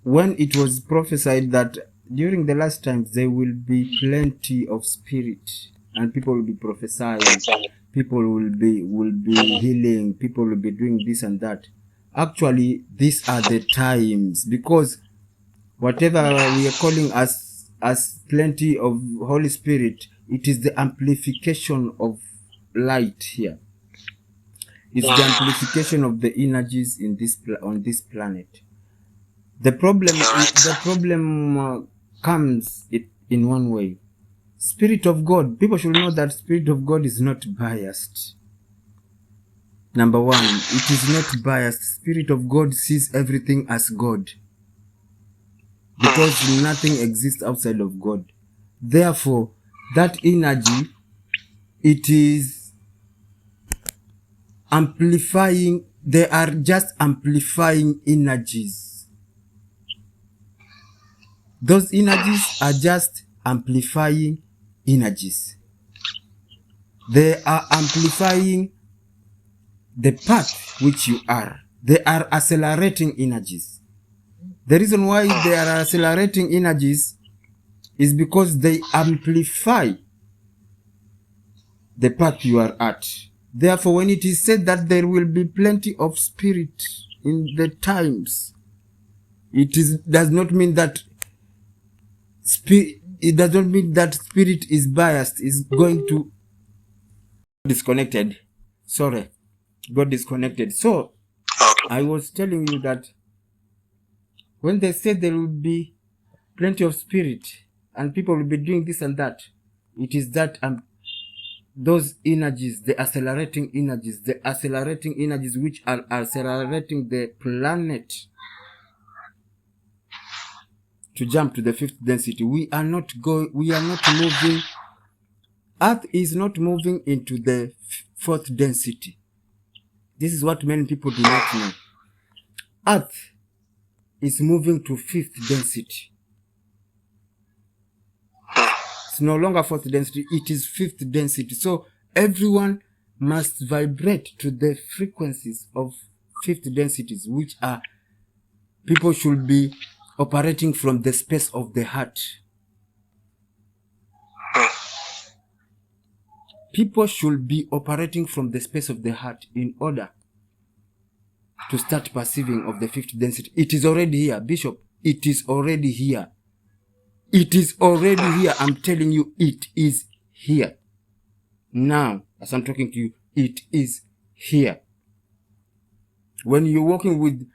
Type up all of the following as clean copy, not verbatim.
when it was prophesied that during the last times there will be plenty of spirit and people will be prophesying, people will be healing, people will be doing this and that. Actually, these are the times, because whatever we are calling as plenty of Holy Spirit, it is the amplification of light here. It's the amplification of the energies in this on this planet. The problem comes in one way. Spirit of God. People should know that Spirit of God is not biased. Number one, it is not biased. Spirit of God sees everything as God, because nothing exists outside of God. Therefore, that energy, it is amplifying. They are just amplifying energies. Those energies are just amplifying energies. They are amplifying the path which you are. They are accelerating energies. The reason why they are accelerating energies is because they amplify the path you are at. Therefore, when it is said that there will be plenty of spirit in the times, does not mean that spirit is biased, is going to disconnected. Sorry, got disconnected. So I was telling you that when they said there will be plenty of spirit and people will be doing this and that, it is that those energies, the accelerating energies which are accelerating the planet to jump to the fifth density. We are not moving. Earth is not moving into the fourth density. This is what many people do not know. Earth is moving to fifth density. It's no longer fourth density, it is fifth density. So everyone must vibrate to the frequencies of fifth densities, which are, people should be operating from the space of the heart. People should be operating from the space of the heart in order to start perceiving of the fifth density. It is already here, Bishop. It is already here. It is already here. I'm telling you, it is here. Now, as I'm talking to you, it is here. When you're walking with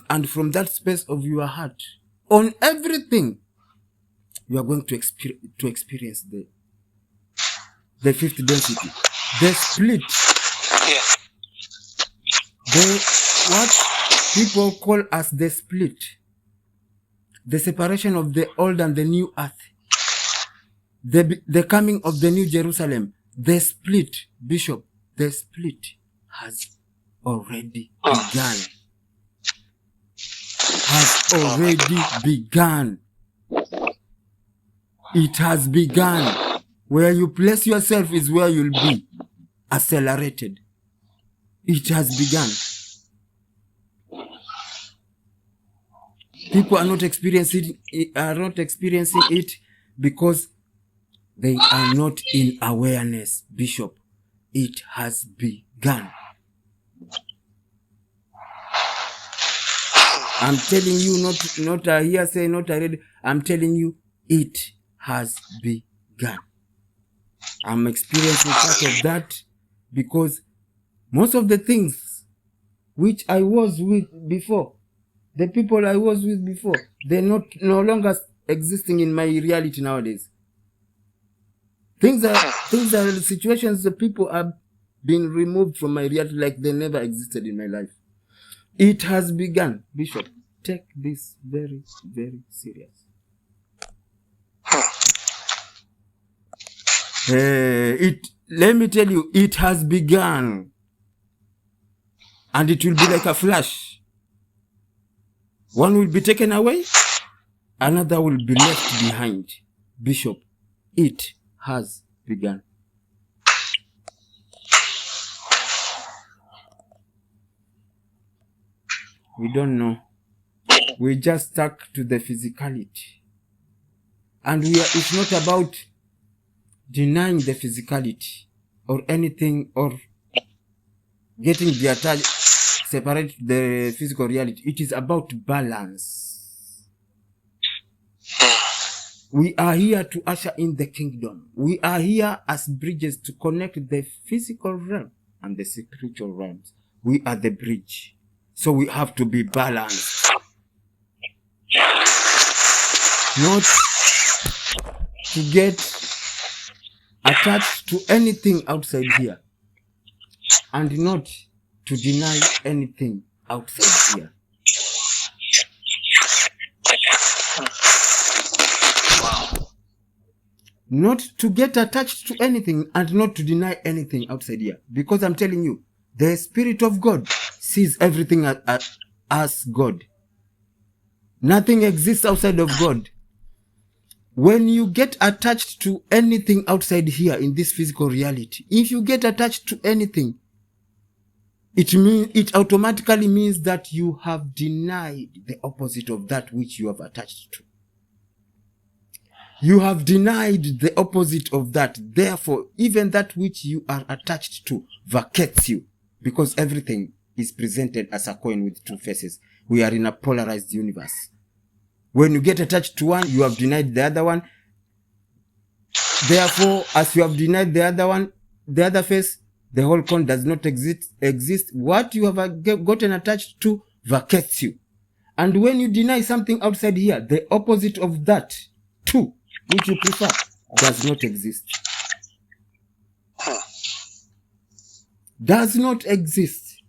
and from that space of your heart, on everything, you are going to experience the fifth density. The split. What people call as the split. The separation of the old and the new earth. The coming of the new Jerusalem. The split, Bishop, the split has already begun. It has begun. Where you place yourself is where you'll be accelerated. It has begun. People are not experiencing it because they are not in awareness, Bishop. It has begun. I'm telling you, not a hearsay, not a read. I'm telling you, it has begun. I'm experiencing part of that because most of the things which I was with before, the people I was with before, they're no longer existing in my reality nowadays. Situations, the people have been removed from my reality like they never existed in my life. It has begun, Bishop. Take this very, very serious. Let me tell you, it has begun. And it will be like a flash. One will be taken away, another will be left behind. Bishop, it has begun. We don't know. We just stuck to the physicality. And it's not about denying the physicality or anything or getting the attached, separate the physical reality. It is about balance. We are here to usher in the kingdom. We are here as bridges to connect the physical realm and the spiritual realms. We are the bridge. So we have to be balanced. Not to get attached to anything outside here. And not to deny anything outside here. Not to get attached to anything and not to deny anything outside here. Because I'm telling you, the Spirit of God sees everything as God. Nothing exists outside of God. When you get attached to anything outside here in this physical reality, if you get attached to anything, it automatically means that you have denied the opposite of that which you have attached to. You have denied the opposite of that. Therefore, even that which you are attached to vacates you, because everything is presented as a coin with two faces. We are in a polarized universe. When you get attached to one, you have denied the other one. Therefore, as you have denied the other one, the other face, the whole coin does not exist. What you have gotten attached to vacates you. And when you deny something outside here, the opposite of that too, which you prefer, does not exist. Does not exist.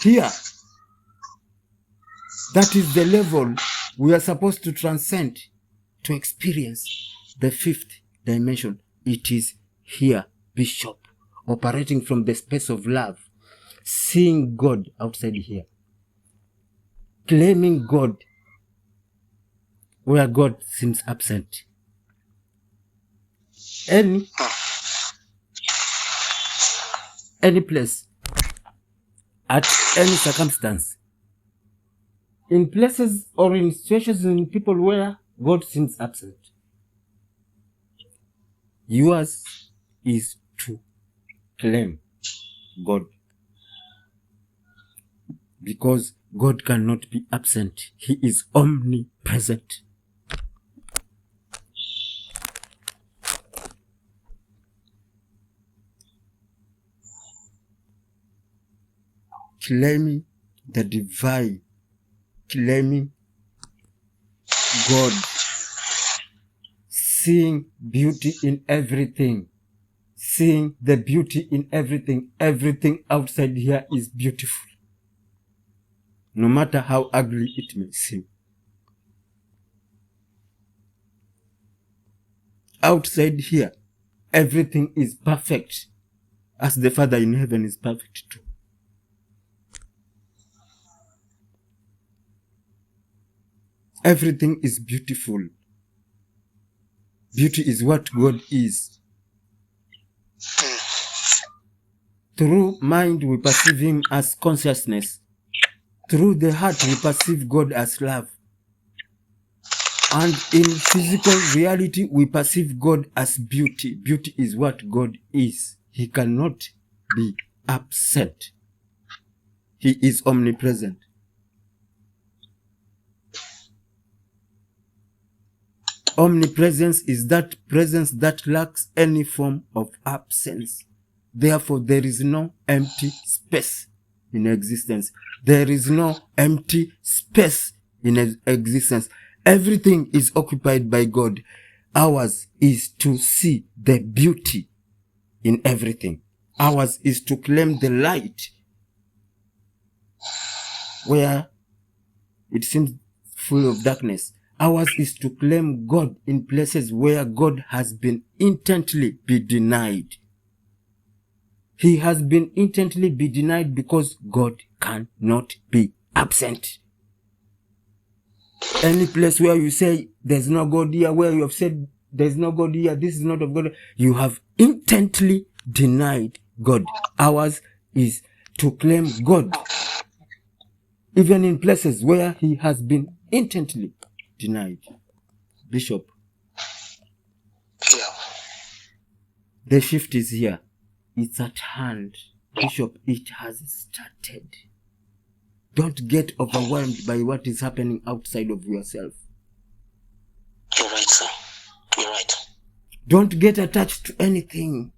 Here, that is the level we are supposed to transcend to experience the fifth dimension. It is here, Bishop, operating from the space of love, seeing God outside here, claiming God where God seems absent. Any place, at any circumstance, in places or in situations in people where God seems absent. Yours is to claim God. Because God cannot be absent. He is omnipresent. Claiming the divine, claiming God, seeing beauty in everything, seeing the beauty in everything. Everything outside here is beautiful, no matter how ugly it may seem. Outside here, everything is perfect, as the Father in heaven is perfect too. Everything is beautiful. Beauty is what God is. Through mind, we perceive Him as consciousness. Through the heart, we perceive God as love. And in physical reality, we perceive God as beauty. Beauty is what God is. He cannot be absent. He is omnipresent. Omnipresence is that presence that lacks any form of absence. Therefore, there is no empty space in existence. There is no empty space in existence. Everything is occupied by God. Ours is to see the beauty in everything. Ours is to claim the light where it seems full of darkness. Ours is to claim God in places where God has been intently denied. He has been intently denied because God cannot be absent. Any place where you say there's no God here, where you have said there's no God here, this is not of God, you have intently denied God. Ours is to claim God even in places where he has been intently denied. Bishop, Yeah. the shift is here. It's at hand. Bishop, it has started. Don't get overwhelmed by what is happening outside of yourself. You're right, sir. You're right. Don't get attached to anything.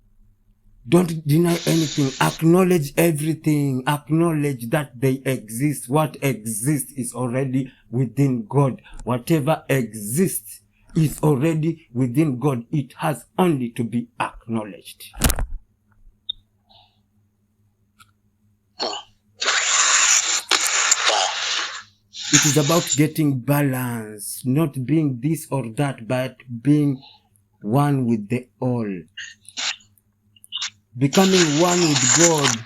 Don't deny anything. Acknowledge everything. Acknowledge that they exist. What exists is already within God. Whatever exists is already within God. It has only to be acknowledged. It is about getting balance, not being this or that, but being one with the all. Becoming one with God.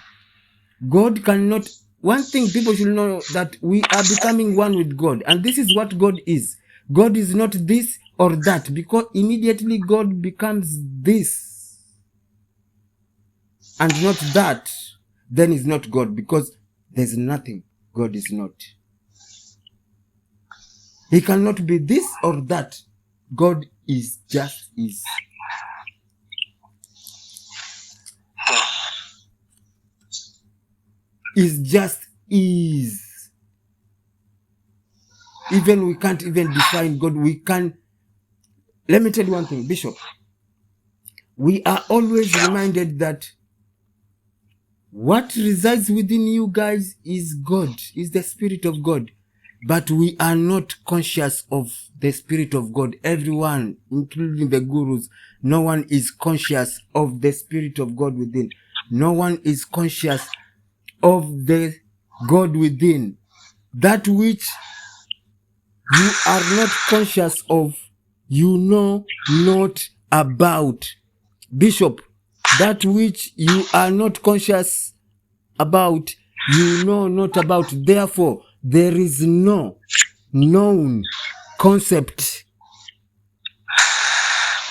God cannot... One thing people should know, that we are becoming one with God. And this is what God is. God is not this or that, because immediately God becomes this and not that. Then is not God, because there's nothing God is not. He cannot be this or that. God is just is. Is just is. Even we can't even define God. We can. Let me tell you one thing, Bishop. We are always reminded that what resides within you guys is God, is the Spirit of God. But we are not conscious of the Spirit of God. Everyone, including the gurus, no one is conscious of the Spirit of God within. No one is conscious of the God within. That which you are not conscious of, you know not about. Bishop, that which you are not conscious about, you know not about. Therefore, there is no known concept.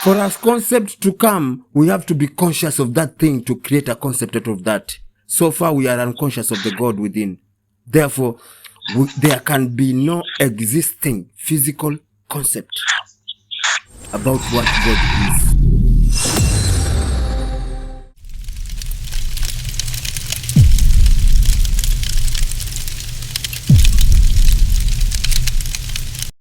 For a concept to come, we have to be conscious of that thing to create a concept out of that. So far, we are unconscious of the God within. Therefore, there can be no existing physical concept about what God is.